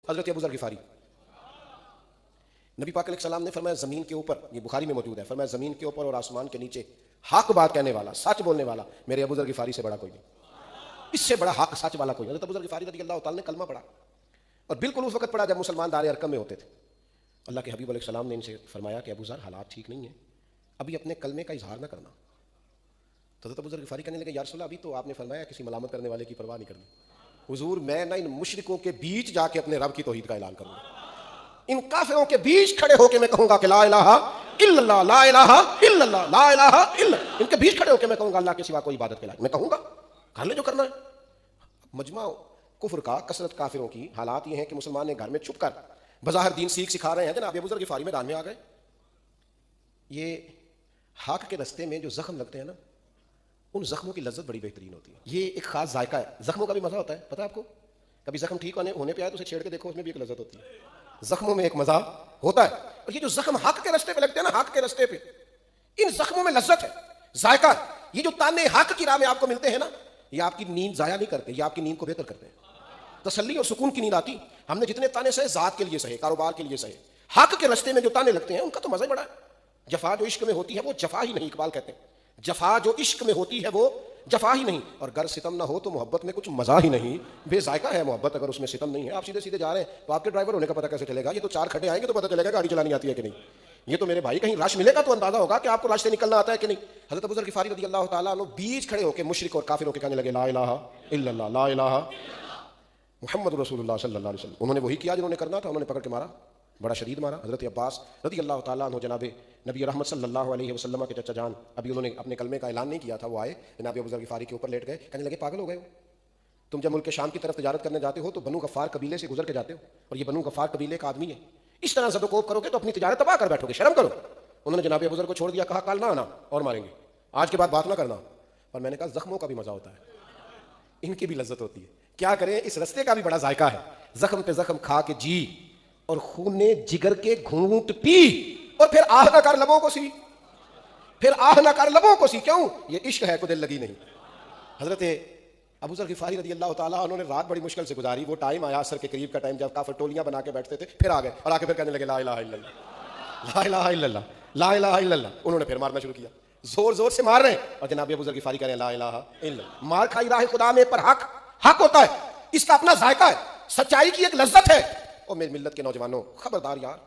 हजरत अबू ज़र गिफ़ारी, नबी पाक अलैहिस्सलाम ने फरमाया ज़मीन के ऊपर, ये बुखारी में मौजूद है, फरमाया ज़मीन के ऊपर और आसमान के नीचे हक बात कहने वाला, सच बोलने वाला मेरे अबू ज़र गिफ़ारी से बड़ा कोई नहीं, इससे बड़ा हक सच वाला कोई नहीं। हजरत अबू ज़र गिफ़ारी रज़ियल्लाहु ताला ने कलमा पढ़ा और बिल्कुल उस वक्त पढ़ा जब मुसलमान दार अरकम में होते थे। अल्लाह के हबीब अलैहिस्सलाम ने इनसे फरमाया कि अबू ज़र हालात ठीक नहीं है, अभी अपने कलमे का इजहार न करना। तो हजरत अबू ज़र गिफ़ारी कहने लगे या रसूल अल्लाह, अभी तो आपने फरमाया किसी मलामत करने वाले की परवाह नहीं करनी। हुजूर मैं ना इन मुशरिकों के बीच जाके अपने रब की तौहीद का ऐलान करूंगा, इन काफिरों के बीच खड़े होकर मैं कहूंगा कि ला इलाहा इल्लल्लाह, ला इलाहा इल्लल्लाह, ला इलाहा इल्लल्लाह। इनके बीच खड़े होकर मैं कहूंगा अल्लाह के सिवा कोई इबादत के लायक, मैं कहूंगा कर ले जो करना है। मजमा कुफ्र का, कसरत काफिरों की हालात ये हैं कि मुसलमान ने घर में छुप कर बज़ाहिर दीन सिखा रहे हैं, जनाब अबू ज़र गिफ़ारी मैदान में आ गए। ये हक के रस्ते में जो जख्म लगते हैं ना, उन जख्मों की लज्जत बड़ी बेहतरीन होती है। ये एक खास जायका है, जख्मों का भी मजा होता है, पता है आपको? कभी जख्म ठीक होने पे आए तो उसे छेड़ के देखो, उसमें भी एक लज्जत होती है, जख्मों में एक मजा होता है। और ये जो जख्म हक के रास्ते पे लगते हैं ना, हक के रास्ते पे, इन जख्मों में लज्जत है, जायका है। ये जो ताने हक की राह में आपको मिलते हैं ना, ये आपकी नींद जाया नहीं करते, ये आपकी नींद को बेहतर करते हैं, तसल्ली और सुकून की नींद आती। हमने जितने ताने सहे जात के लिए सहे, कारोबार के लिए सहे, हक के रास्ते में जो ताने लगते हैं उनका तो मजा ही बड़ा है। जफा जो इश्क में होती है वो जफा ही नहीं, इकबाल कहते हैं जफा जो इश्क में होती है वो जफा ही नहीं। और गर सितम ना हो तो मोहब्बत में कुछ मजा ही नहीं, बेजायका है मोहब्बत अगर उसमें सितम नहीं है। आप सीधे सीधे जा रहे हैं तो आपके ड्राइवर होने का पता कैसे चलेगा? ये तो चार खड्डे आएंगे तो पता चलेगा गाड़ी चलानी आती है कि नहीं। ये तो मेरे भाई कहीं रश मिलेगा तो अंदाजा होगा कि आपको रश से निकलना आता है कि नहीं। हज़रत अबू ज़र गिफ़ारी रज़ियल्लाहु ताला अन्हु बीच खड़े होकर मुशरिक और काफिरों के कहने लगे ला इलाहा इल्लल्लाह, ला इलाहा मुहम्मद रसूलुल्लाह सल्लल्लाहु अलैहि वसल्लम। उन्होंने वही किया जिन्होंने करना था, उन्होंने पकड़ के मारा, बड़ा शदीद मारा। हज़रत अब्बास रज़ियल्लाहु ताला अन्हु जनाबे नबी रहमत सल्लल्लाहु अलैहि वसल्लम के चचा जान, अभी उन्होंने अपने कलमे का ऐलान नहीं किया था, वो आए जनाब अबू ज़र गिफ़ारी के ऊपर लेट गए, कहने लगे पागल हो गए हो, तुम जब मुल्क शाम की तरफ तजारत करने जाते हो तो बनु गफ़ार कबीले से गुजर के जाते हो, और ये बनु गफ़ार कबीले का आदमी है, इस तरह सदकोप करोगे तो अपनी तजारत तबाह कर बैठोगे, शर्म करो। उन्होंने जनाब अबू ज़र को छोड़ दिया, कहा कल ना आना और मारेंगे, आज के बाद बात ना करना। और मैंने कहा जख्मों का भी मजा होता है, इनकी भी लज्जत होती है, क्या करें, इस रस्ते का भी बड़ा जायका है। जख्म पे जख्म खा के जी और खूने जिगर के घूंट पी और फिर आह ना कर लबों को सी, फिर आह ना कर लबों को सी, क्यों? ये इश्क है को दिल लगी नहीं। हजरत अबू ज़र गिफ़ारी रज़ियल्लाहु ताला उन्होंने रात बड़ी मुश्किल से गुजारी। वो टाइम आया असर के करीब का टाइम, जब काफिर टोलियां बना के बैठते थे, फिर आ गए और आके फिर कहने लगे ला इलाहा इल्लल्लाह, ला इलाहा इल्लल्लाह, ला इलाहा इल्लल्लाह। उन्होंने फिर मारना शुरू किया, जोर जोर से मार रहे हैं और जनाब अबू ज़र गिफ़ारी कह रहे हैं ला इलाहा इल्लल्लाह। मार खाई राह खुदा में, पर हक हक होता है, इसका अपना जायका है, सच्चाई की एक लज्जत है। और मेरी मिल्लत के नौजवानों खबरदार यार,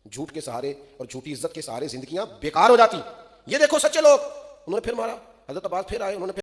झूठ के सहारे और झूठी इज्जत के सहारे जिंदगियां बेकार हो जाती। ये देखो सच्चे लोग, उन्होंने फिर मारा, हज़रत अब्बास फिर आए, उन्होंने